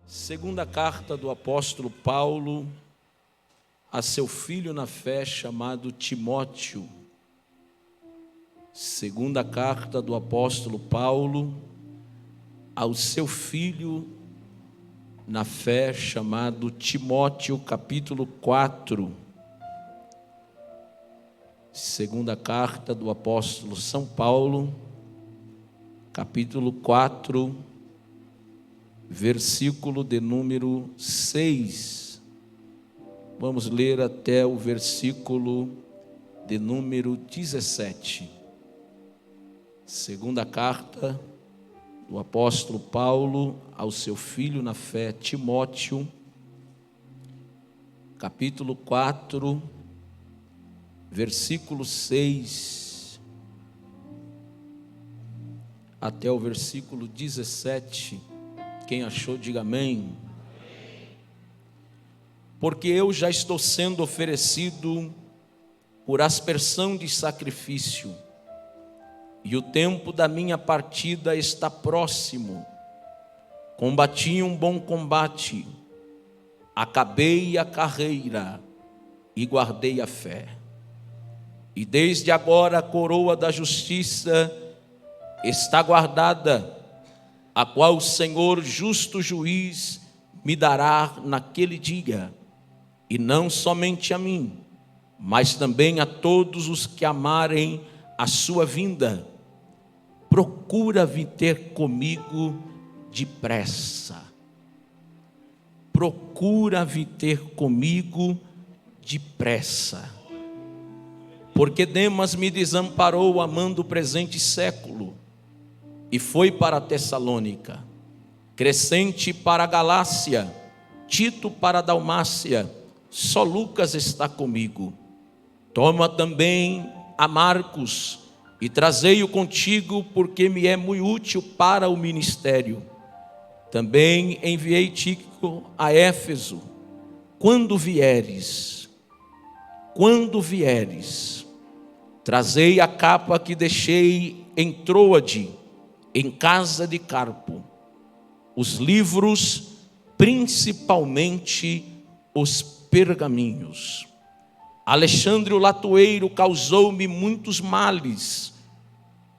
Segunda carta do apóstolo Paulo a seu filho na fé chamado Timóteo. Segunda carta do apóstolo Paulo ao seu filho na fé chamado Timóteo, capítulo 4. Segunda carta do apóstolo São Paulo, capítulo 4, versículo de número 6. Vamos ler até o versículo de número 17. Segunda carta do apóstolo Paulo ao seu filho na fé Timóteo, capítulo 4, versículo 6 até o versículo 17. Quem achou, diga amém. Porque eu já estou sendo oferecido por aspersão de sacrifício, e o tempo da minha partida está próximo. Combati um bom combate, acabei a carreira e guardei a fé. E desde agora a coroa da justiça está guardada, a qual o Senhor, justo juiz, me dará naquele dia, e não somente a mim, mas também a todos os que amarem a sua vinda. Procura vir ter comigo depressa. Procura vir ter comigo depressa. Porque Demas me desamparou amando o presente século, e foi para Tessalônica. Crescente para a Galácia, Tito para a Dalmácia, só Lucas está comigo. Toma também a Marcos e trazei-o contigo, porque me é muito útil para o ministério. Também enviei Tíquico a Éfeso. Quando vieres, trazei a capa que deixei em Troade, em casa de Carpo, os livros, principalmente os pergaminhos. Alexandre o latoeiro causou-me muitos males,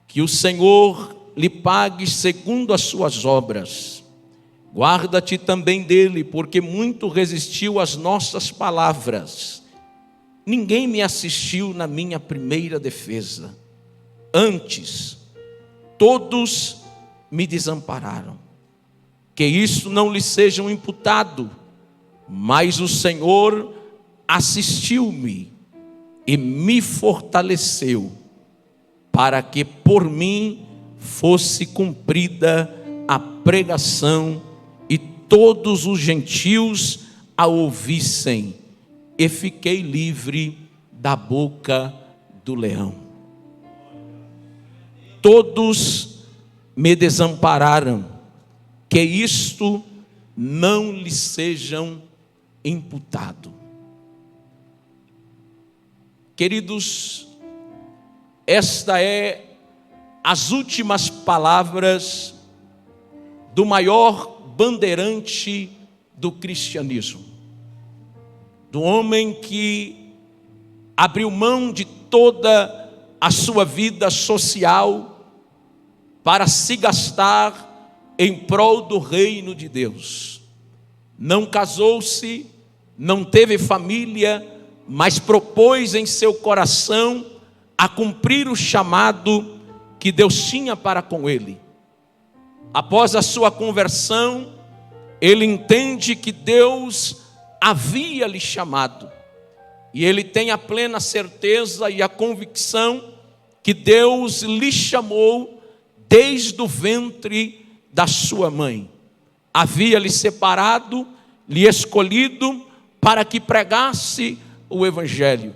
que o Senhor lhe pague segundo as suas obras. Guarda-te também dele, porque muito resistiu às nossas palavras. Ninguém me assistiu na minha primeira defesa. Antes, todos me desampararam. Que isso não lhe seja imputado, mas o Senhor assistiu-me e me fortaleceu, para que por mim fosse cumprida a pregação e todos os gentios a ouvissem, e fiquei livre da boca do leão. Todos me desampararam, que isto não lhe sejam imputado. Queridos, esta é as últimas palavras do maior bandeirante do cristianismo, do homem que abriu mão de toda a sua vida social para se gastar em prol do reino de Deus. Não casou-se, não teve família, mas propôs em seu coração a cumprir o chamado que Deus tinha para com ele. Após a sua conversão, ele entende que Deus havia lhe chamado, e ele tem a plena certeza e a convicção que Deus lhe chamou desde o ventre da sua mãe. Havia lhe separado, lhe escolhido para que pregasse o evangelho.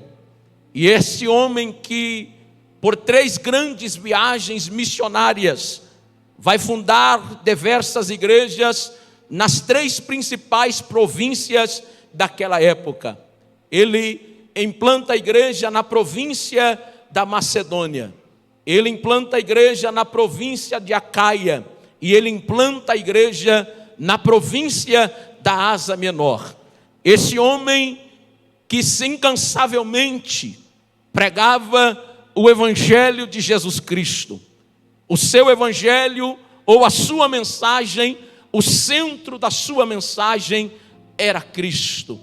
E esse homem que por 3 grandes viagens missionárias vai fundar diversas igrejas nas 3 principais províncias daquela época. Ele implanta a igreja na província da Macedônia, ele implanta a igreja na província de Acaia, e ele implanta a igreja na província da Ásia Menor. Esse homem que incansavelmente pregava o evangelho de Jesus Cristo. O seu evangelho ou a sua mensagem, o centro da sua mensagem era Cristo.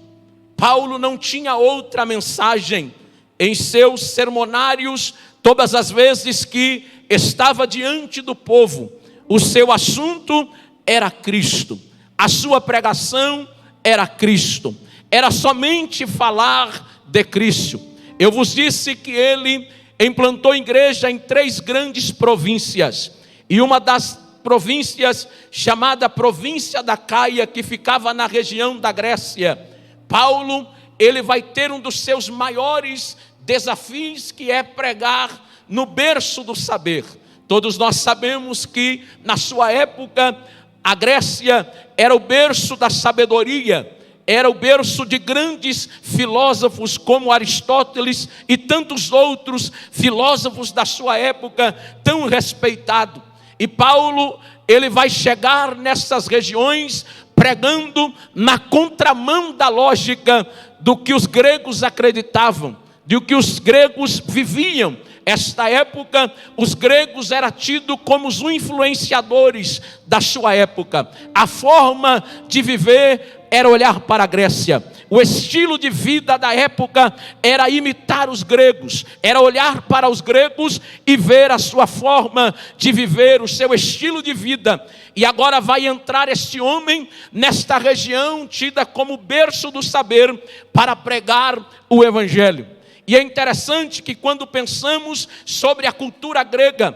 Paulo não tinha outra mensagem. Em seus sermonários, todas as vezes que estava diante do povo, o seu assunto era Cristo. A sua pregação era Cristo. Era somente falar de Cristo. Eu vos disse que ele implantou igreja em 3 grandes províncias. E uma das províncias, chamada província da Caia, que ficava na região da Grécia. Paulo, ele vai ter um dos seus maiores desafios, que é pregar no berço do saber. Todos nós sabemos que na sua época a Grécia era o berço da sabedoria, era o berço de grandes filósofos como Aristóteles e tantos outros filósofos da sua época tão respeitados. E Paulo, ele vai chegar nessas regiões pregando na contramão da lógica do que os gregos acreditavam, do que os gregos viviam. Esta época, os gregos eram tidos como os influenciadores da sua época. A forma de viver era olhar para a Grécia. O estilo de vida da época era imitar os gregos. Era olhar para os gregos e ver a sua forma de viver, o seu estilo de vida. E agora vai entrar este homem nesta região tida como berço do saber para pregar o evangelho. E é interessante que quando pensamos sobre a cultura grega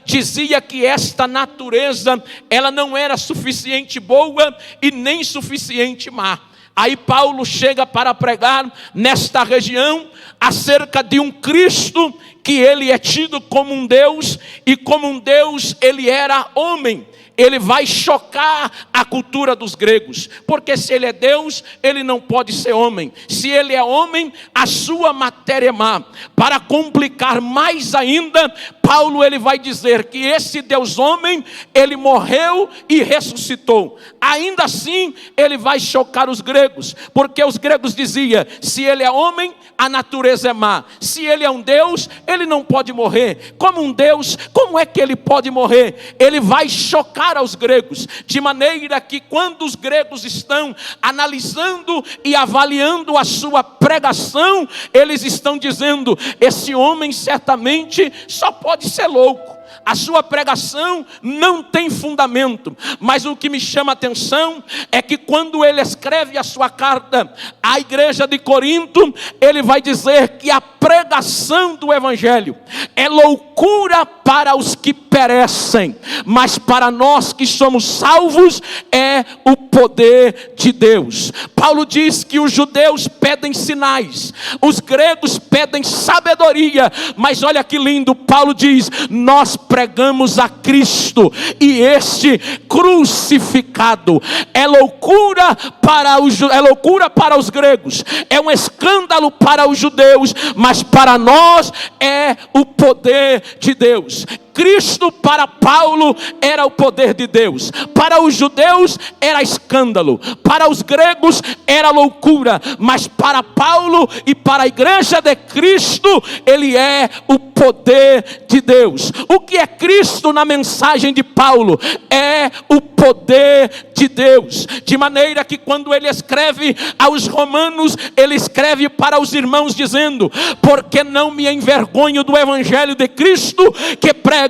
dizia que esta natureza, ela não era suficiente boa e nem suficiente má. Aí Paulo chega para pregar nesta região acerca de um Cristo que ele é tido como um Deus, e como um Deus ele era homem. Ele vai chocar a cultura dos gregos, porque se ele é Deus, ele não pode ser homem. Se ele é homem, a sua matéria é má. Para complicar mais ainda, Paulo ele vai dizer que esse Deus homem, ele morreu e ressuscitou. Ainda assim, ele vai chocar os gregos, porque os gregos diziam, se ele é homem, a natureza é má. Se ele é um Deus, ele não pode morrer. Como um Deus, como é que ele pode morrer? Ele vai chocar aos gregos, de maneira que quando os gregos estão analisando e avaliando a sua pregação, eles estão dizendo, esse homem certamente só pode ser louco. A sua pregação não tem fundamento. Mas o que me chama a atenção é que quando ele escreve a sua carta à igreja de Corinto, ele vai dizer que a pregação do evangelho é loucura para os que perecem, mas para nós que somos salvos é o poder de Deus. Paulo diz que os judeus pedem sinais, os gregos pedem sabedoria, mas olha que lindo, Paulo diz, nós pregamos a Cristo e este crucificado. É loucura para os gregos, é um escândalo para os judeus, mas para nós é o poder de Deus. Cristo para Paulo era o poder de Deus, para os judeus era escândalo, para os gregos era loucura, mas para Paulo e para a igreja de Cristo, ele é o poder de Deus. O que é Cristo na mensagem de Paulo? É o poder de Deus, de maneira que quando ele escreve aos romanos, ele escreve para os irmãos dizendo, porque não me envergonho do evangelho de Cristo que prego,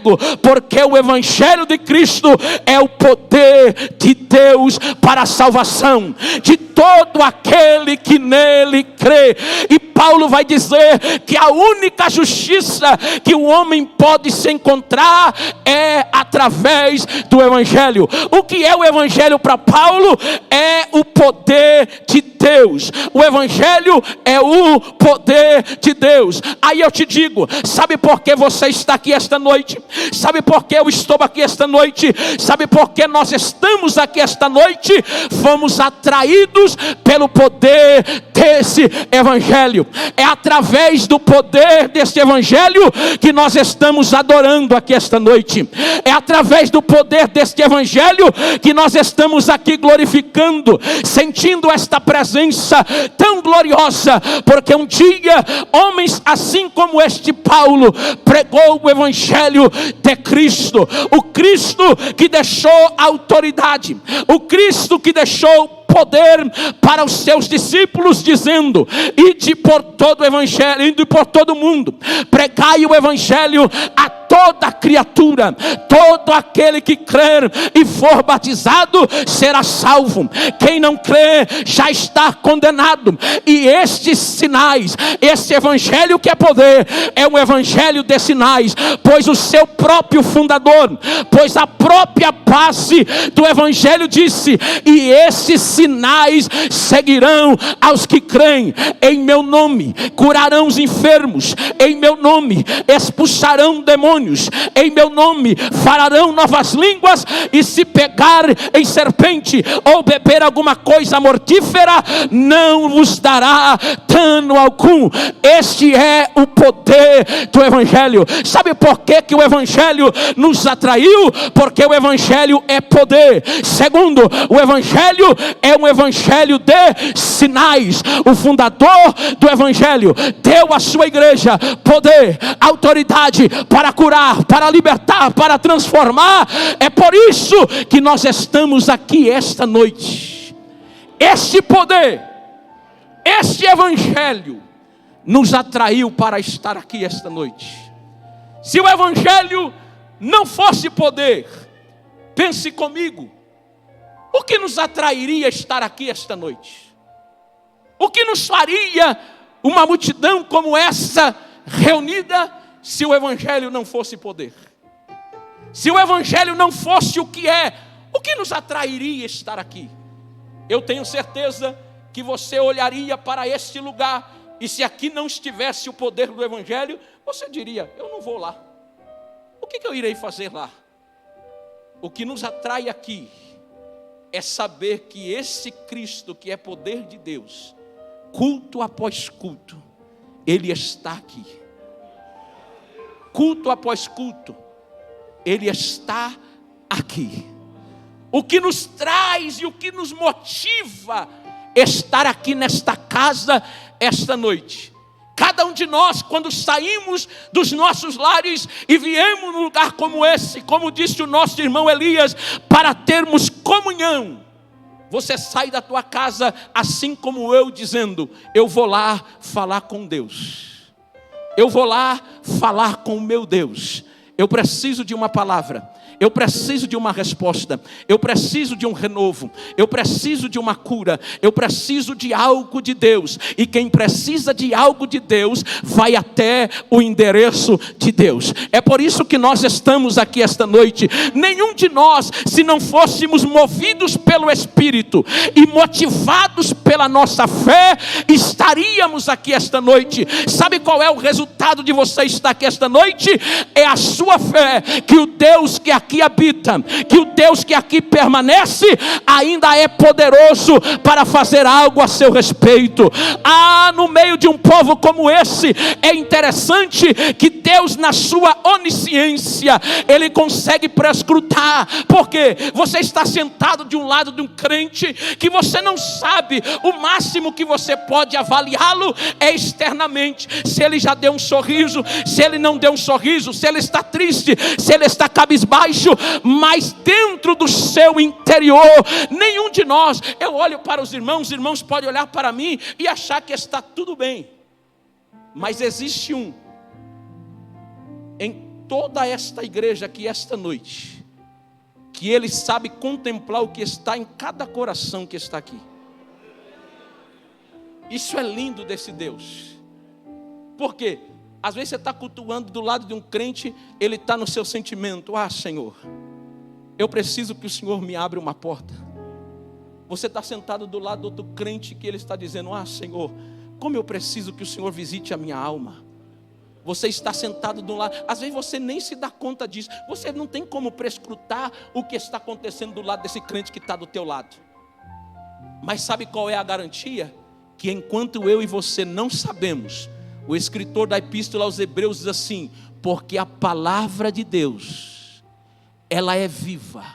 porque o evangelho de Cristo é o poder de Deus para a salvação de todo aquele que nele crê. E Paulo vai dizer que a única justiça que o homem pode se encontrar é através do evangelho. O que é o evangelho para Paulo? É o poder de Deus. O evangelho é o poder de Deus. Aí eu te digo, sabe por que você está aqui esta noite? Sabe por que eu estou aqui esta noite? Sabe por que nós estamos aqui esta noite? Fomos atraídos pelo poder desse evangelho. É através do poder desse evangelho que nós estamos adorando aqui esta noite. É através do poder desse este evangelho que nós estamos aqui glorificando, sentindo esta presença tão gloriosa, porque um dia homens assim como este Paulo pregou o evangelho de Cristo, o Cristo que deixou autoridade, o Cristo que deixou poder para os seus discípulos, dizendo: ide por todo o evangelho, ide por todo o mundo, pregai o evangelho a toda criatura, todo aquele que crer e for batizado será salvo, quem não crer já está condenado. E estes sinais, esse evangelho que é poder, é um evangelho de sinais, pois o seu próprio fundador, pois a própria base do evangelho disse: e esses sinais seguirão aos que creem, em meu nome curarão os enfermos, em meu nome expulsarão demônios, em meu nome falarão novas línguas, e se pegar em serpente ou beber alguma coisa mortífera, não vos dará dano algum. Este é o poder do evangelho. Sabe por que o evangelho nos atraiu? Porque o evangelho é poder. Segundo, o evangelho é um evangelho de sinais. O fundador do evangelho deu à sua igreja poder, autoridade para curar, para libertar, para transformar. É por isso que nós estamos aqui esta noite. Este poder, este evangelho nos atraiu para estar aqui esta noite. Se o evangelho não fosse poder, pense comigo, o que nos atrairia estar aqui esta noite? O que nos faria uma multidão como essa reunida, se o evangelho não fosse poder? Se o evangelho não fosse o que é, o que nos atrairia estar aqui? Eu tenho certeza que você olharia para este lugar, e se aqui não estivesse o poder do evangelho, você diria: eu não vou lá. O que eu irei fazer lá? O que nos atrai aqui é saber que esse Cristo, que é poder de Deus, culto após culto, Ele está aqui. Culto após culto, Ele está aqui. O que nos traz e o que nos motiva estar aqui nesta casa esta noite. Cada um de nós, quando saímos dos nossos lares e viemos num lugar como esse, como disse o nosso irmão Elias, para termos comunhão, você sai da tua casa assim como eu, dizendo: eu vou lá falar com Deus, eu vou lá falar com o meu Deus. Eu preciso de uma palavra, eu preciso de uma resposta, eu preciso de um renovo, eu preciso de uma cura, eu preciso de algo de Deus. E quem precisa de algo de Deus vai até o endereço de Deus. É por isso que nós estamos aqui esta noite. Nenhum de nós, se não fôssemos movidos pelo Espírito e motivados pela nossa fé, estaríamos aqui esta noite. Sabe qual é o resultado de você estar aqui esta noite? É a sua fé, que o Deus que aqui habita, que o Deus que aqui permanece, ainda é poderoso para fazer algo a seu respeito. No meio de um povo como esse, é interessante que Deus, na sua onisciência, Ele consegue prescrutar. Porque você está sentado de um lado de um crente que você não sabe, o máximo que você pode avaliá-lo é externamente, se ele já deu um sorriso, se ele não deu um sorriso, se ele está triste, se ele está cabisbaixo. Mas dentro do seu interior, nenhum de nós, eu olho para os irmãos podem olhar para mim e achar que está tudo bem, mas existe um em toda esta igreja aqui esta noite, que ele sabe contemplar o que está em cada coração que está aqui. Isso é lindo desse Deus. Por quê? Às vezes você está cultuando do lado de um crente, ele está no seu sentimento: Senhor, eu preciso que o Senhor me abra uma porta. Você está sentado do lado do outro crente, que ele está dizendo: Senhor, como eu preciso que o Senhor visite a minha alma. Você está sentado do lado, às vezes você nem se dá conta disso, você não tem como prescrutar o que está acontecendo do lado desse crente que está do teu lado. Mas sabe qual é a garantia? Que enquanto eu e você não sabemos, o escritor da epístola aos Hebreus diz assim: porque a palavra de Deus, ela é viva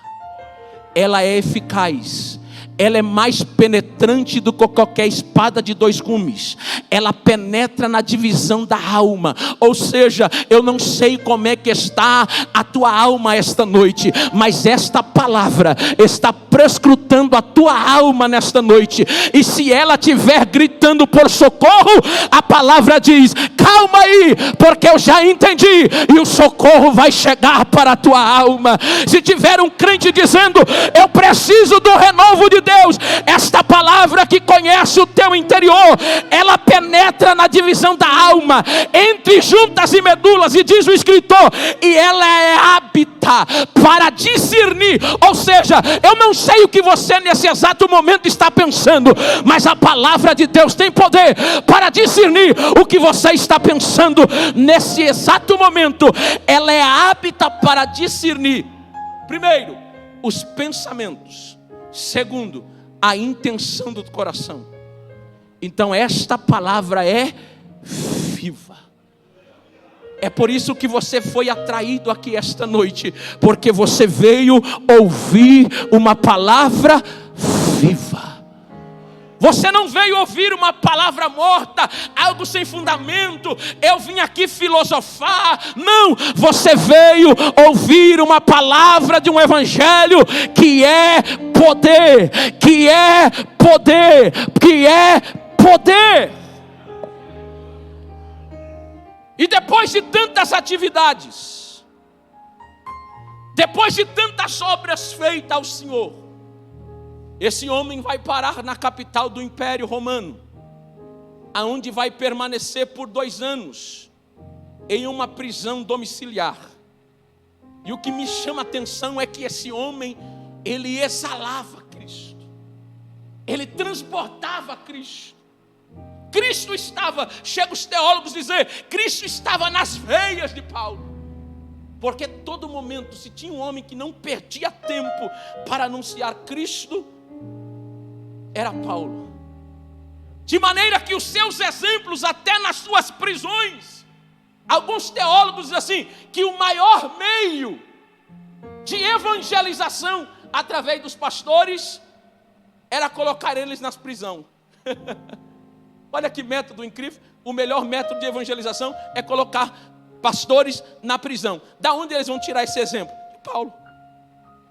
ela é eficaz. Ela é mais penetrante do que qualquer espada de 2 gumes. Ela penetra na divisão da alma. Ou seja, eu não sei como é que está a tua alma esta noite, mas esta palavra está prescrutando a tua alma nesta noite. E se ela estiver gritando por socorro, a palavra diz: calma aí, porque eu já entendi, e o socorro vai chegar para a tua alma. Se tiver um crente dizendo: eu preciso do renovo de Deus, esta palavra que conhece o teu interior, ela penetra na divisão da alma, entre juntas e medulas, e diz o escritor, e ela é apta para discernir. Ou seja, eu não sei o que você nesse exato momento está pensando, mas a palavra de Deus tem poder para discernir o que você está pensando nesse exato momento. Ela é apta para discernir, primeiro, os pensamentos. Segundo, a intenção do coração. Então esta palavra é viva. É por isso que você foi atraído aqui esta noite, porque você veio ouvir uma palavra viva. Você não veio ouvir uma palavra morta, algo sem fundamento. Eu vim aqui filosofar. Não, você veio ouvir uma palavra de um evangelho que é poder, que é poder, que é poder. E depois de tantas atividades, depois de tantas obras feitas ao Senhor, esse homem vai parar na capital do Império Romano, aonde vai permanecer por 2 anos, em uma prisão domiciliar. E o que me chama a atenção é que esse homem, ele exalava Cristo, ele transportava Cristo. Cristo estava, chega os teólogos dizer, Cristo estava nas veias de Paulo. Porque todo momento, se tinha um homem que não perdia tempo para anunciar Cristo, era Paulo. De maneira que os seus exemplos, até nas suas prisões, alguns teólogos dizem assim, que o maior meio de evangelização através dos pastores era colocar eles nas prisões. Olha que método incrível. O melhor método de evangelização é colocar pastores na prisão. Da onde eles vão tirar esse exemplo? De Paulo.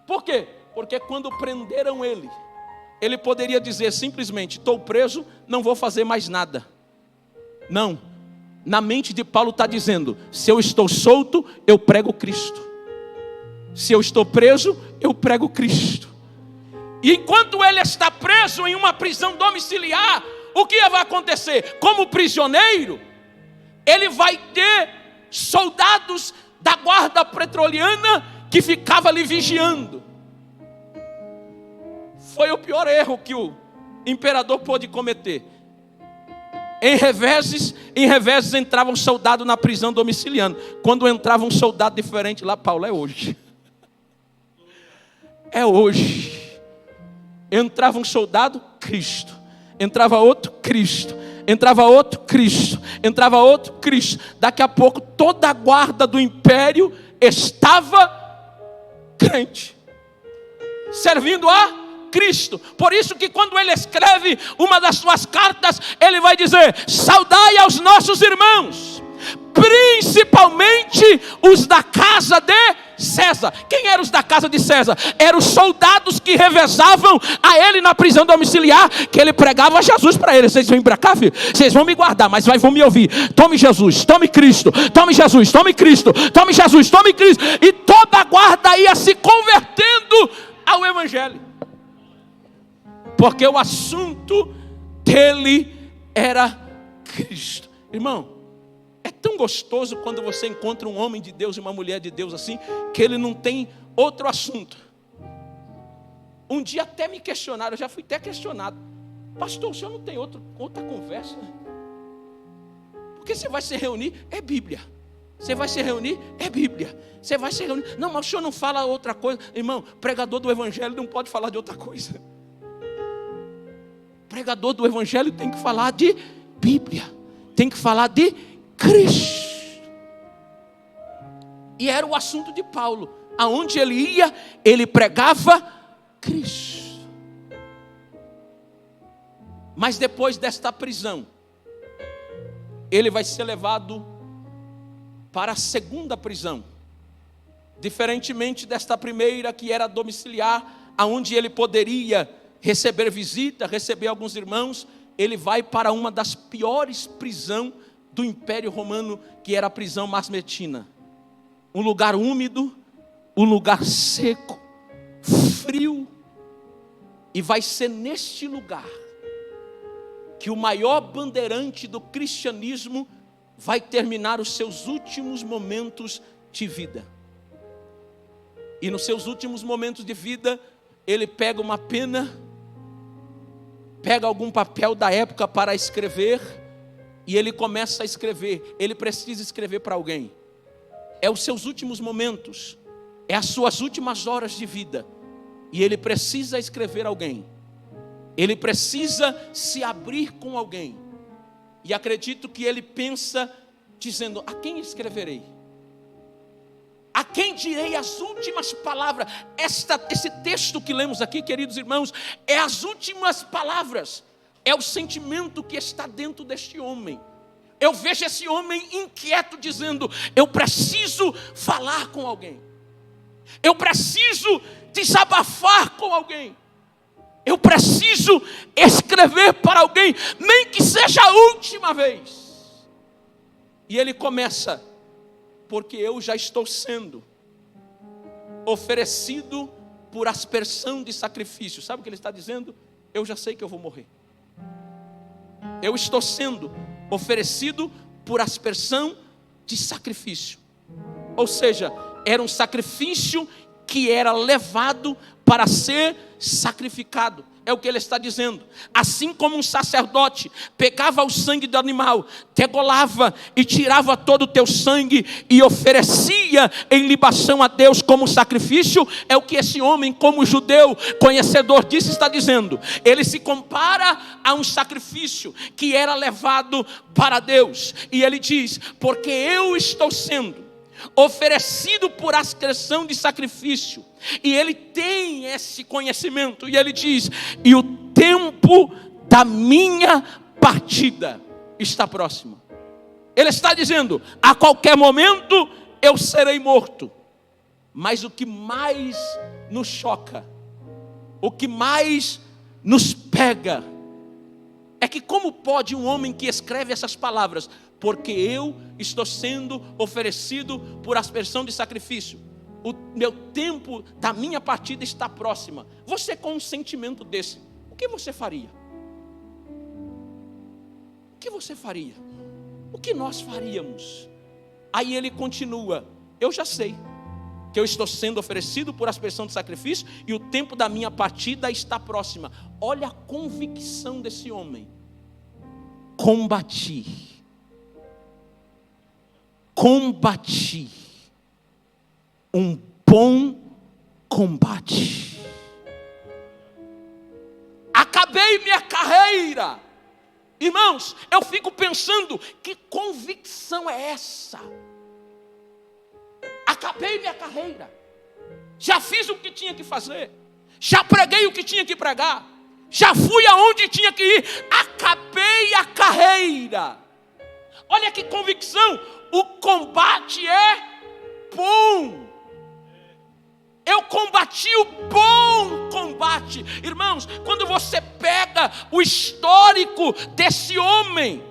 Por quê? Porque quando prenderam ele, ele poderia dizer simplesmente, estou preso, não vou fazer mais nada. Não, na mente de Paulo está dizendo, se eu estou solto, eu prego Cristo. Se eu estou preso, eu prego Cristo. E enquanto ele está preso em uma prisão domiciliar, o que vai acontecer? Como prisioneiro, ele vai ter soldados da guarda pretoriana que ficava ali vigiando. Foi o pior erro que o imperador pôde cometer. Em reveses entrava um soldado na prisão domiciliana. Quando entrava um soldado diferente lá, Paulo, é hoje. É hoje. Entrava um soldado, Cristo. Entrava outro, Cristo. Entrava outro, Cristo. Entrava outro, Cristo. Daqui a pouco toda a guarda do império estava crente, servindo a Cristo. Por isso que quando ele escreve uma das suas cartas, ele vai dizer, saudai aos nossos irmãos, principalmente os da casa de César. Quem eram os da casa de César? Eram os soldados que revezavam a ele na prisão domiciliar, que ele pregava Jesus para eles. Vocês vêm para cá, filho? Vocês vão me guardar, mas vão me ouvir. Tome Jesus, tome Cristo, tome Jesus, tome Cristo, tome Jesus, tome Cristo. E toda a guarda ia se convertendo ao evangelho, porque o assunto dele era Cristo. Irmão, é tão gostoso quando você encontra um homem de Deus e uma mulher de Deus assim, que ele não tem outro assunto. Um dia até me questionaram, eu já fui até questionado, pastor, o senhor não tem outra conversa? Porque você vai se reunir, é Bíblia. Você vai se reunir, é Bíblia. Você vai se reunir, não, mas o senhor não fala outra coisa. Irmão, pregador do evangelho não pode falar de outra coisa. Pregador do evangelho tem que falar de Bíblia, tem que falar de Cristo. E era o assunto de Paulo. Aonde ele ia, ele pregava Cristo. Mas depois desta prisão, ele vai ser levado para a segunda prisão. Diferentemente desta primeira, que era domiciliar, aonde ele poderia receber visita, receber alguns irmãos, ele vai para uma das piores prisões do Império Romano, que era a prisão Mamertina. Um lugar úmido, um lugar seco, frio. E vai ser neste lugar que o maior bandeirante do cristianismo vai terminar os seus últimos momentos de vida. E nos seus últimos momentos de vida, ele pega uma pena, pega algum papel da época para escrever, e ele começa a escrever. Ele precisa escrever para alguém. É os seus últimos momentos, é as suas últimas horas de vida, e ele precisa escrever alguém. Ele precisa se abrir com alguém. E acredito que ele pensa, dizendo: a quem escreverei? A quem direi as últimas palavras? Esse texto que lemos aqui, queridos irmãos, é as últimas palavras. É o sentimento que está dentro deste homem. Eu vejo esse homem inquieto, dizendo: eu preciso falar com alguém. Eu preciso desabafar com alguém. Eu preciso escrever para alguém, nem que seja a última vez. E ele começa: porque eu já estou sendo oferecido por aspersão de sacrifício. Sabe o que ele está dizendo? Eu já sei que eu vou morrer. Eu estou sendo oferecido por aspersão de sacrifício. Ou seja, era um sacrifício que era levado para ser sacrificado. É o que ele está dizendo. Assim como um sacerdote pegava o sangue do animal, degolava e tirava todo o teu sangue e oferecia em libação a Deus como sacrifício, é o que esse homem, como judeu conhecedor disso, está dizendo. Ele se compara a um sacrifício que era levado para Deus. E ele diz: porque eu estou sendo oferecido por aspersão de sacrifício. E ele tem esse conhecimento. E ele diz: e o tempo da minha partida está próximo. Ele está dizendo: a qualquer momento eu serei morto. Mas o que mais nos choca, o que mais nos pega, é que como pode um homem que escreve essas palavras: porque eu estou sendo oferecido por aspersão de sacrifício, o meu tempo da minha partida está próxima. Você, com um sentimento desse, o que você faria? O que você faria? O que nós faríamos? Aí ele continua: eu já sei que eu estou sendo oferecido por aspersão de sacrifício e o tempo da minha partida está próxima. Olha a convicção desse homem. Combati um bom combate. Acabei minha carreira. Irmãos, eu fico pensando: que convicção é essa? Acabei minha carreira. Já fiz o que tinha que fazer. Já preguei o que tinha que pregar. Já fui aonde tinha que ir. Acabei a carreira. Olha que convicção. O combate é bom. Eu combati o bom combate. Irmãos, quando você pega o histórico desse homem,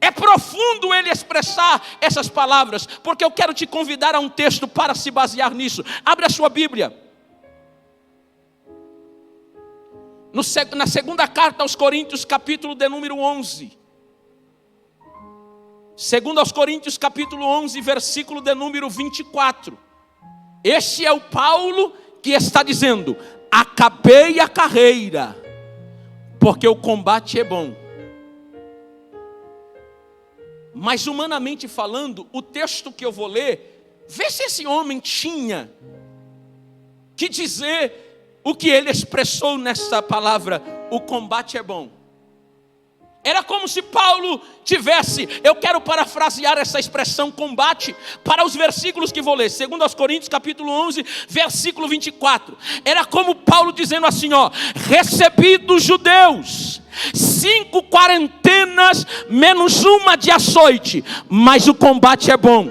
é profundo ele expressar essas palavras, porque eu quero te convidar a um texto para se basear nisso. Abre a sua Bíblia. Na segunda carta aos Coríntios, capítulo de número 11. Segundo aos Coríntios, capítulo 11, versículo de número 24. Este é o Paulo que está dizendo: acabei a carreira, porque o combate é bom. Mas humanamente falando, o texto que eu vou ler, vê se esse homem tinha que dizer o que ele expressou nessa palavra: o combate é bom. Era como se Paulo tivesse, eu quero parafrasear essa expressão combate para os versículos que vou ler, 2 Coríntios capítulo 11, versículo 24. Era como Paulo dizendo assim, recebi dos judeus 5 quarentenas menos uma de açoite, mas o combate é bom.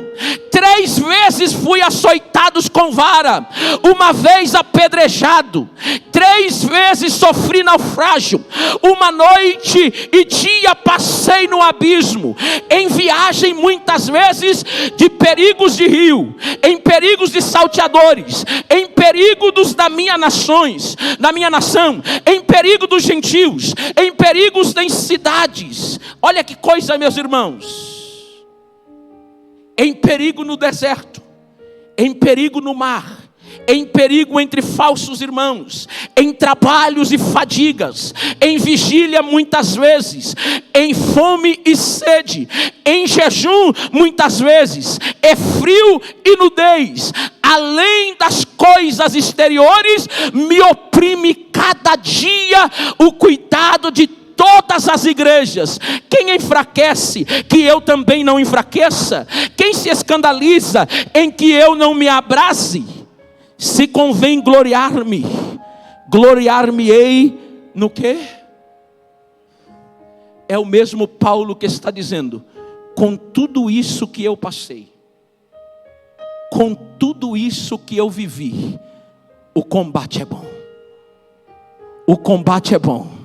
3 vezes fui açoitado com vara, uma vez apedrejado, 3 vezes sofri naufrágio, uma noite e dia passei no abismo, em viagem muitas vezes de perigos de rio, em perigos de salteadores, em perigo da minha nação, em perigo dos gentios, em perigos das cidades. Olha que coisa, meus irmãos. Em perigo no deserto, em perigo no mar, em perigo entre falsos irmãos, em trabalhos e fadigas, em vigília muitas vezes, em fome e sede, em jejum muitas vezes, é frio e nudez. Além das coisas exteriores, me oprime cada dia o cuidado de todas as igrejas. Quem enfraquece, que eu também não enfraqueça? Quem se escandaliza, em que eu não me abrase? Se convém gloriar-me, gloriar-me-ei no quê? É o mesmo Paulo que está dizendo, com tudo isso que eu passei, com tudo isso que eu vivi, o combate é bom. O combate é bom.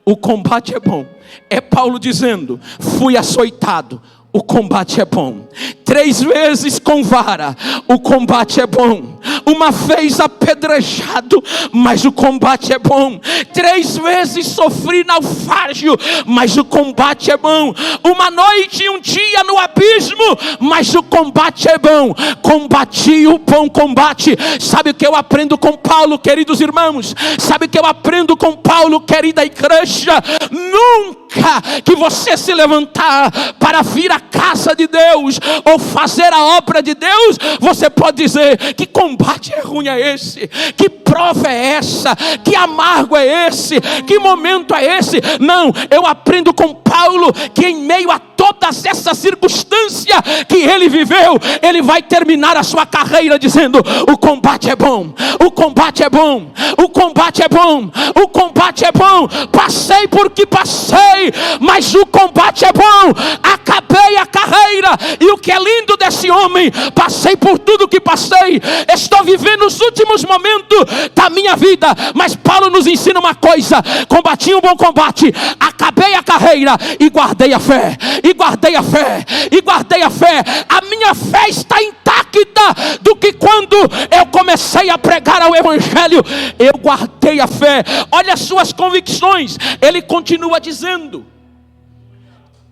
O combate é bom. É Paulo dizendo, fui açoitado, o combate é bom. 3 vezes com vara, o combate é bom. Uma vez apedrejado, mas o combate é bom. 3 vezes sofri naufrágio, mas o combate é bom. Uma noite e um dia no abismo, mas o combate é bom. Combati o bom combate. Sabe o que eu aprendo com Paulo, queridos irmãos? Sabe o que eu aprendo com Paulo, querida igreja? Nunca que você se levantar para vir à casa de Deus ou fazer a obra de Deus, você pode dizer, que combate é ruim é esse? Que prova é essa? Que amargo é esse? Que momento é esse? Não, eu aprendo com Paulo que em meio a todas essas circunstâncias que ele viveu, ele vai terminar a sua carreira dizendo, o combate é bom, o combate é bom, o combate é bom, o combate é bom. Passei por que passei, mas o combate é bom. Acabei a carreira, e o que é lindo desse homem, passei por tudo que passei, estou vivendo os últimos momentos da minha vida, mas Paulo nos ensina uma coisa: combati um bom combate, acabei a carreira e guardei a fé, e guardei a fé, e guardei a fé. A minha fé está intacta do que quando eu comecei a pregar ao evangelho, eu guardei a fé. Olha as suas convicções, ele continua dizendo,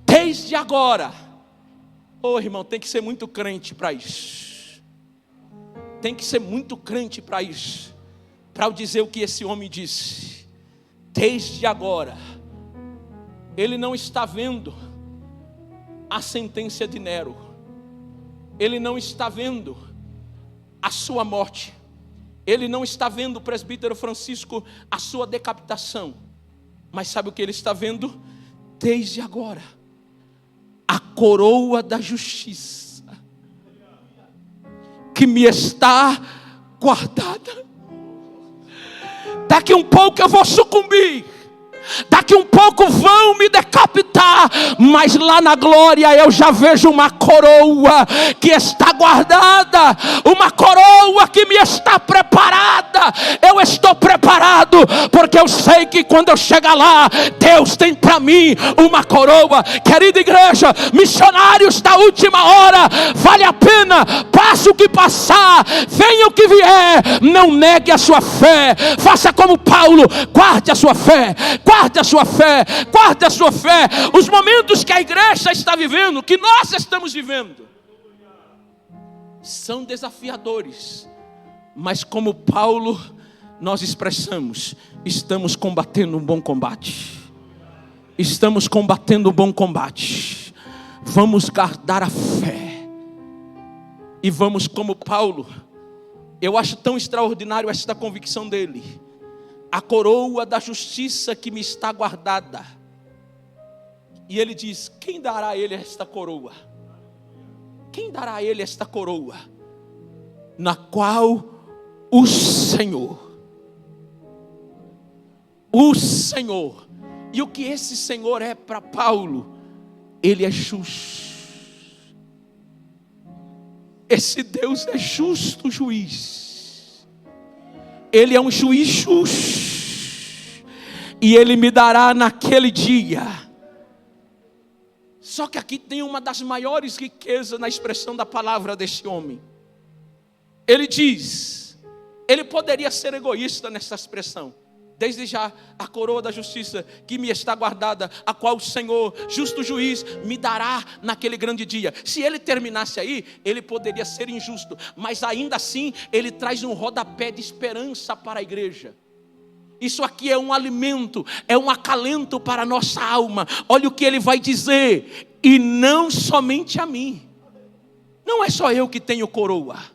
desde agora. Irmão, tem que ser muito crente para isso. Tem que ser muito crente para isso, para eu dizer o que esse homem disse. Desde agora, ele não está vendo a sentença de Nero, ele não está vendo a sua morte, ele não está vendo o presbítero Francisco, a sua decapitação, mas sabe o que ele está vendo? Desde agora, a coroa da justiça que me está guardada. Daqui um pouco eu vou sucumbir, daqui um pouco vão me decapitar, mas lá na glória eu já vejo uma coroa que está guardada, uma coroa que me está preparada. Eu estou preparado, porque eu sei que quando eu chegar lá, Deus tem para mim uma coroa. Querida igreja, missionários da última hora, vale a pena, passe o que passar, venha o que vier, não negue a sua fé, faça como Paulo, guarde a sua fé, guarde a sua fé, guarde a sua fé. Os momentos que a igreja está vivendo, que nós estamos vivendo, são desafiadores, mas como Paulo, nós expressamos, estamos combatendo um bom combate. Estamos combatendo um bom combate. Vamos guardar a fé, e vamos como Paulo. Eu acho tão extraordinário esta convicção dele. A coroa da justiça que me está guardada. E ele diz: quem dará a ele esta coroa? Quem dará a ele esta coroa? Na qual o Senhor. E o que esse Senhor é para Paulo? Ele é justo. Esse Deus é justo juiz. Ele é um juiz justo. E Ele me dará naquele dia. Só que aqui tem uma das maiores riquezas na expressão da palavra desse homem. Ele diz, ele poderia ser egoísta nessa expressão. Desde já a coroa da justiça que me está guardada, a qual o Senhor, justo juiz, me dará naquele grande dia. Se ele terminasse aí, ele poderia ser injusto, mas ainda assim ele traz um rodapé de esperança para a igreja. Isso aqui é um alimento, é um acalento para a nossa alma. Olha o que ele vai dizer: e não somente a mim. Não é só eu que tenho coroa.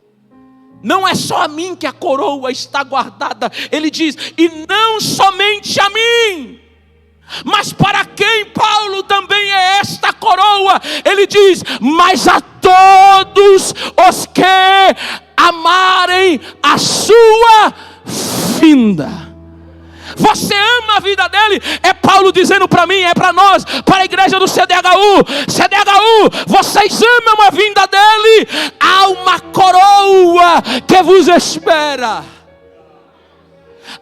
Não é só a mim que a coroa está guardada. Ele diz: e não somente a mim, mas para quem, Paulo, também é esta coroa? Ele diz: mas a todos os que amarem a sua vinda. Você ama a vida dele? É Paulo dizendo para mim, é para nós, para a igreja do CDHU. CDHU, vocês amam a vinda dele? Há uma coroa que vos espera.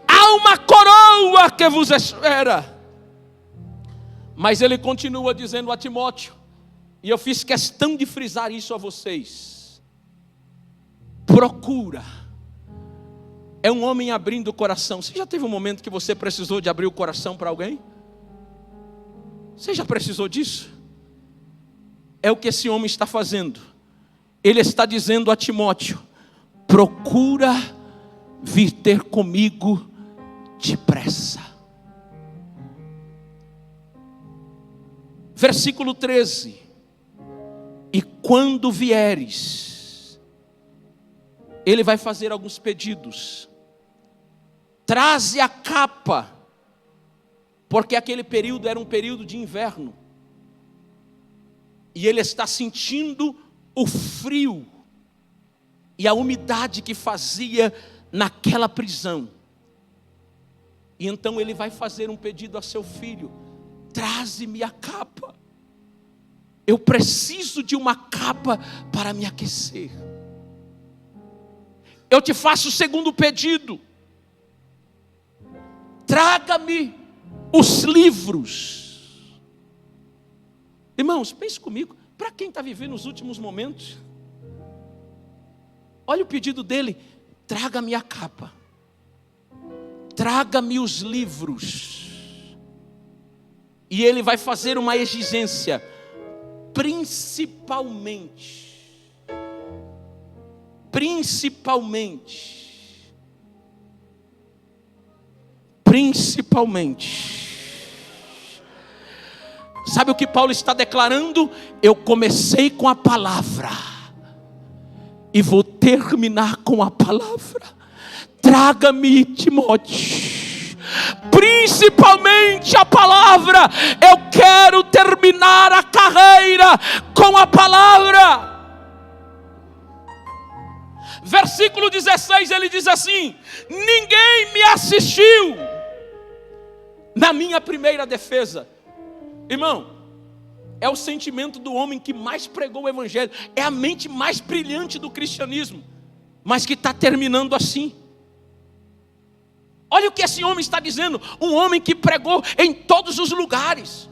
Há uma coroa que vos espera. Mas ele continua dizendo a Timóteo, e eu fiz questão de frisar isso a vocês: procura. É um homem abrindo o coração. Você já teve um momento que você precisou de abrir o coração para alguém? Você já precisou disso? É o que esse homem está fazendo. Ele está dizendo a Timóteo: procura vir ter comigo depressa. Versículo 13: e quando vieres, ele vai fazer alguns pedidos. Traze a capa, porque aquele período era um período de inverno, e ele está sentindo o frio e a umidade que fazia naquela prisão. E então ele vai fazer um pedido a seu filho: traze-me a capa. Eu preciso de uma capa para me aquecer. Eu te faço o segundo pedido: traga-me os livros. Irmãos, pense comigo, para quem está vivendo os últimos momentos, olha o pedido dele: traga-me a capa, traga-me os livros. E ele vai fazer uma exigência: principalmente, sabe o que Paulo está declarando? Eu comecei com a palavra e vou terminar com a palavra. Traga-me, Timóteo, principalmente a palavra. Eu quero terminar a carreira com a palavra. Versículo 16, ele diz assim: ninguém me assistiu na minha primeira defesa. Irmão, é o sentimento do homem que mais pregou o evangelho, é a mente mais brilhante do cristianismo, mas que está terminando assim. Olha o que esse homem está dizendo, um homem que pregou em todos os lugares.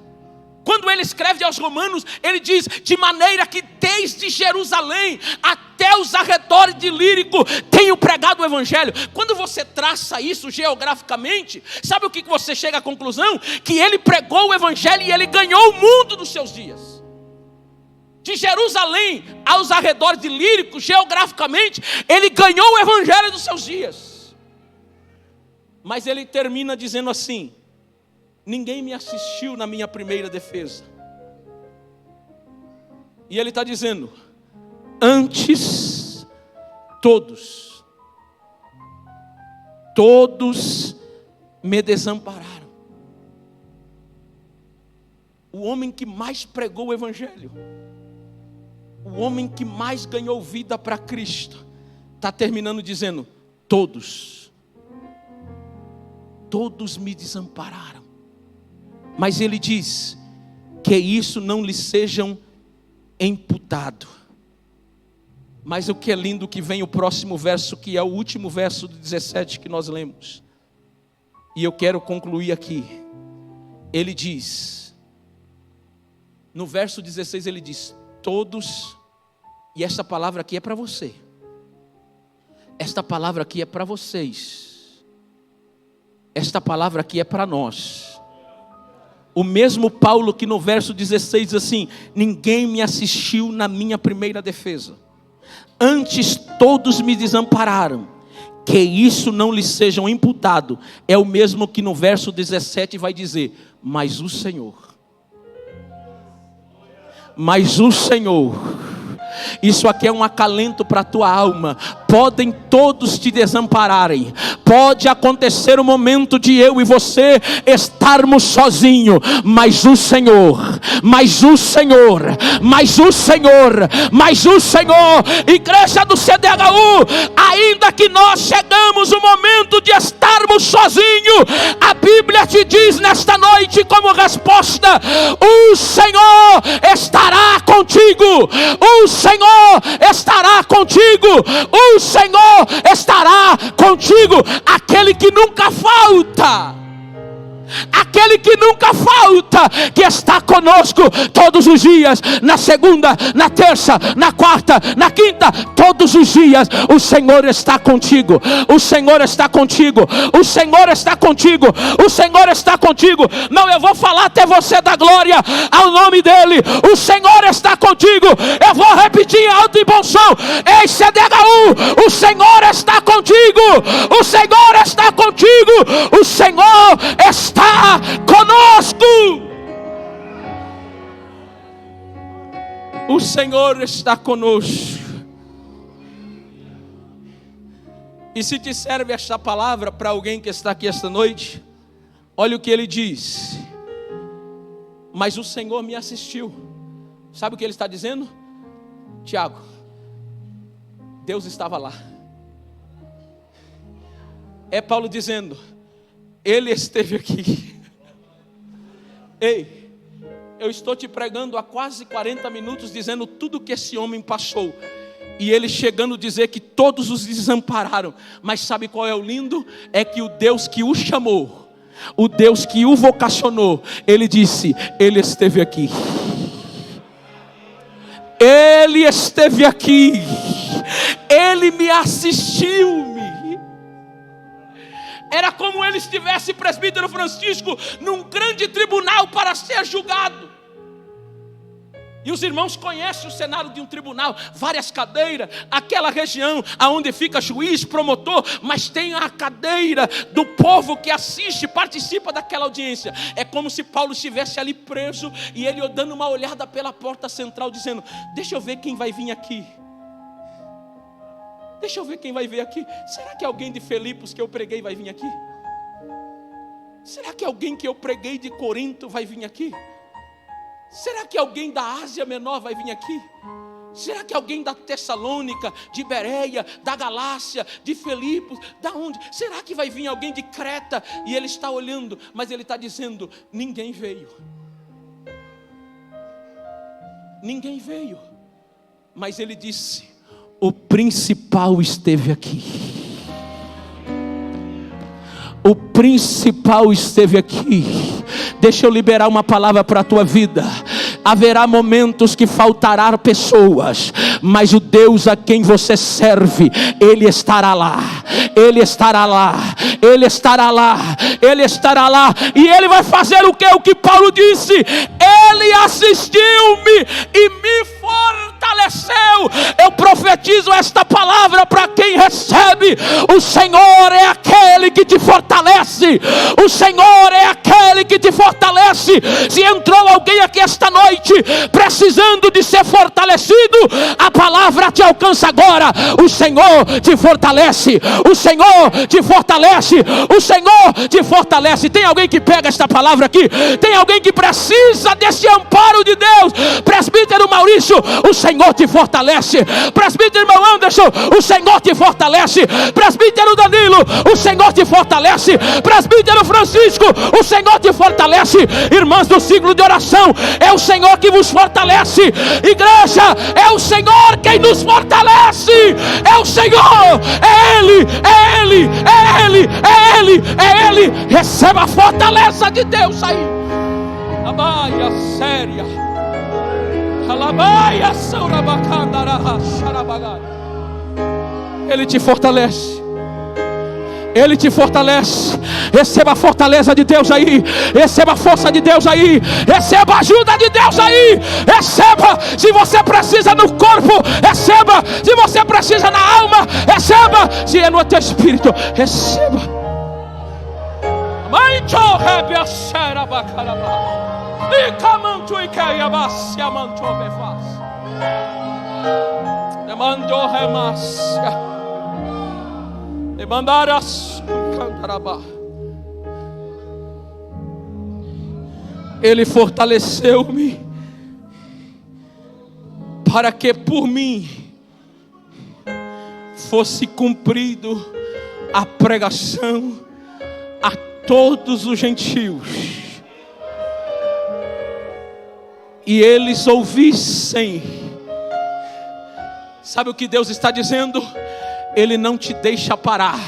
Quando ele escreve aos Romanos, ele diz: de maneira que desde Jerusalém até os arredores de Ilírico tenho pregado o evangelho. Quando você traça isso geograficamente, sabe o que você chega à conclusão? Que ele pregou o evangelho e ele ganhou o mundo nos seus dias. De Jerusalém aos arredores de Ilírico, geograficamente, ele ganhou o evangelho dos seus dias. Mas ele termina dizendo assim: ninguém me assistiu na minha primeira defesa. E ele está dizendo: antes, todos me desampararam. o homem que mais pregou o evangelho, o homem que mais ganhou vida para Cristo, está terminando dizendo: todos me desampararam. Mas ele diz que isso não lhe sejam imputado. Mas o que é lindo que vem o próximo verso, que é o último verso do 17 que nós lemos. E eu quero concluir aqui. Ele diz, no verso 16 ele diz: todos, e essa palavra aqui é para você. Esta palavra aqui é para vocês. Esta palavra aqui é para nós. O mesmo Paulo que no verso 16 diz assim: ninguém me assistiu na minha primeira defesa, antes todos me desampararam, que isso não lhes sejam imputado. É o mesmo que no verso 17 vai dizer: mas o Senhor, isso aqui é um acalento para a tua alma. Podem todos te desampararem, pode acontecer um momento de eu e você estarmos sozinhos, mas o Senhor, igreja do CDHU, ainda que nós chegamos no momento de estarmos sozinhos, a Bíblia te diz nesta noite como resposta: o Senhor estará contigo, o Senhor estará contigo, o Senhor estará contigo. Aquele que nunca falta, que está conosco todos os dias, na segunda, na terça, na quarta, na quinta, todos os dias. O Senhor está contigo, o Senhor está contigo, o Senhor está contigo, o Senhor está contigo. Não, eu vou falar até você dar glória ao nome dele. O Senhor está contigo. Eu vou repetir em alto e bom som: ei, CDHU, o Senhor está contigo, o Senhor está contigo, o Senhor está conosco. O Senhor está conosco. E se te serve esta palavra para alguém que está aqui esta noite, olha o que ele diz: mas o Senhor me assistiu. Sabe o que ele está dizendo? Tiago, Deus estava lá. É Paulo dizendo: Ele esteve aqui. Ei, eu estou te pregando há quase 40 minutos, dizendo tudo que esse homem passou, e ele chegando a dizer que todos os desampararam. Mas sabe qual é o lindo? É que o Deus que o chamou, o Deus que o vocacionou, ele disse: Ele esteve aqui. Ele esteve aqui. Ele me assistiu. Era como ele estivesse, presbítero Francisco, num grande tribunal para ser julgado. E os irmãos conhecem o cenário de um tribunal: várias cadeiras, aquela região aonde fica juiz, promotor, mas tem a cadeira do povo que assiste, participa daquela audiência. É como se Paulo estivesse ali preso e ele dando uma olhada pela porta central, dizendo: deixa eu ver quem vai vir aqui. Deixa eu ver quem vai vir aqui. Será que alguém de Filipos que eu preguei vai vir aqui? Será que alguém que eu preguei de Corinto vai vir aqui? Será que alguém da Ásia Menor vai vir aqui? Será que alguém da Tessalônica, de Bereia, da Galácia, de Filipos, da onde? Será que vai vir alguém de Creta? E ele está olhando, mas ele está dizendo: ninguém veio. Ninguém veio. Mas ele disse: o principal esteve aqui. O principal esteve aqui. Deixa eu liberar uma palavra para a tua vida. Haverá momentos que faltará pessoas, mas o Deus a quem você serve, Ele estará lá. Ele estará lá. Ele estará lá. Ele estará lá. E Ele vai fazer o que? O que Paulo disse: Ele assistiu-me e me fortaleceu. Eu profetizo esta palavra para quem recebe: o Senhor é aquele que te fortalece. O Senhor é aquele Ele que te fortalece. Se entrou alguém aqui esta noite precisando de ser fortalecido, a palavra te alcança agora. O Senhor te fortalece, o Senhor te fortalece, o Senhor te fortalece. Tem alguém que pega esta palavra aqui? Tem alguém que precisa desse amparo de Deus? Presbítero Maurício, o Senhor te fortalece. Presbítero irmão Anderson, o Senhor te fortalece. Presbítero Danilo, o Senhor te fortalece. Presbítero Francisco, o Senhor te fortalece. Irmãs do ciclo de oração, é o Senhor que vos fortalece. Igreja, é o Senhor quem nos fortalece. É o Senhor, é Ele, é Ele, é Ele, é Ele, é Ele. Receba a fortaleza de Deus aí. Abaia séria. Alabaia saurabacandara xarabagai. Ele te fortalece. Ele te fortalece. Receba a fortaleza de Deus aí. Receba a força de Deus aí. Receba a ajuda de Deus aí. Receba. Se você precisa no corpo, receba. Se você precisa na alma, receba. Se é no teu espírito, receba. Ele fortaleceu-me para que por mim fosse cumprido a pregação a todos os gentios, e eles ouvissem. Sabe o que Deus está dizendo? Ele não te deixa parar.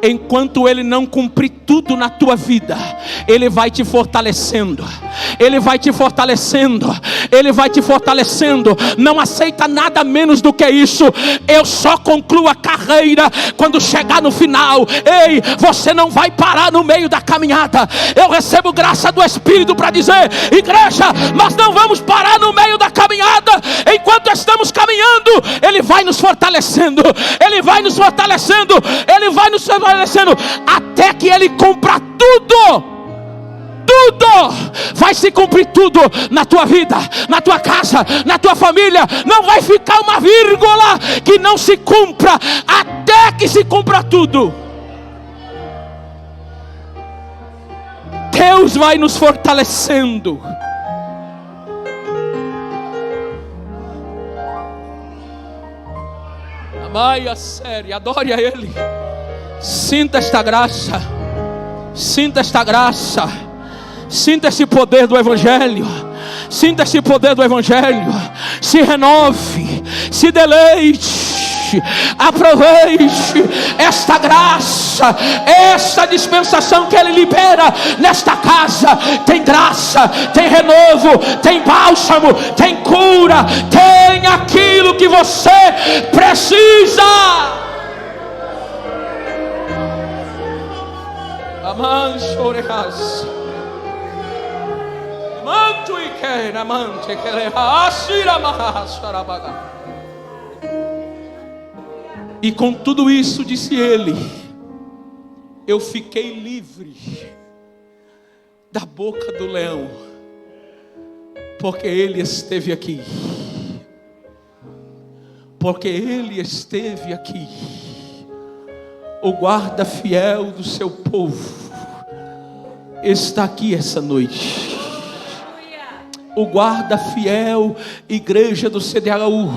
Enquanto Ele não cumprir tudo na tua vida, Ele vai te fortalecendo. Ele vai te fortalecendo. Ele vai te fortalecendo. Não aceita nada menos do que isso. Eu só concluo a carreira quando chegar no final. Ei, você não vai parar no meio da caminhada. Eu recebo graça do Espírito para dizer: igreja, nós não vamos parar no meio da caminhada. Enquanto estamos caminhando, Ele vai nos fortalecendo. Ele vai nos fortalecendo. Ele vai nos fortalecendo até que Ele cumpra tudo. Tudo vai se cumprir, tudo na tua vida, na tua casa, na tua família. Não vai ficar uma vírgula que não se cumpra, até que se cumpra tudo. Deus vai nos fortalecendo. Amai a sério, adore a Ele. Sinta esta graça. Sinta esta graça. Sinta esse poder do Evangelho. Sinta esse poder do Evangelho. Se renove, se deleite, aproveite esta graça, esta dispensação que Ele libera nesta casa. Tem graça, tem renovo, tem bálsamo, tem cura, tem aquilo que você precisa. Amanso orejas. E com tudo isso, disse ele, eu fiquei livre da boca do leão, porque ele esteve aqui. Porque ele esteve aqui. O guarda fiel do seu povo está aqui essa noite. O guarda fiel, igreja do CDHU,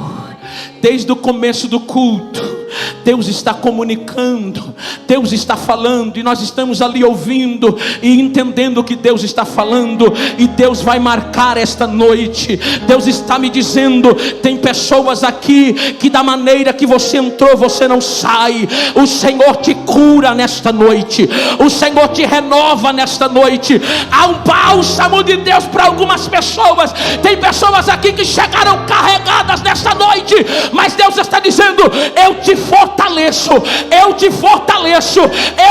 desde o começo do culto, Deus está comunicando, Deus está falando, e nós estamos ali ouvindo e entendendo o que Deus está falando, e Deus vai marcar esta noite. Deus está me dizendo: tem pessoas aqui que da maneira que você entrou, você não sai. O Senhor te cura nesta noite, o Senhor te renova nesta noite. Há um bálsamo de Deus para algumas pessoas. Tem pessoas aqui que chegaram carregadas nesta noite, mas Deus está dizendo: eu te fortaleço, eu te fortaleço,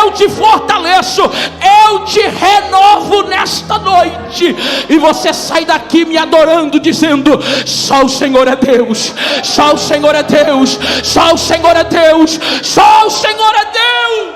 eu te fortaleço, eu te renovo nesta noite. E você sai daqui me adorando, dizendo: só o Senhor é Deus, só o Senhor é Deus, só o Senhor é Deus, só o Senhor é Deus.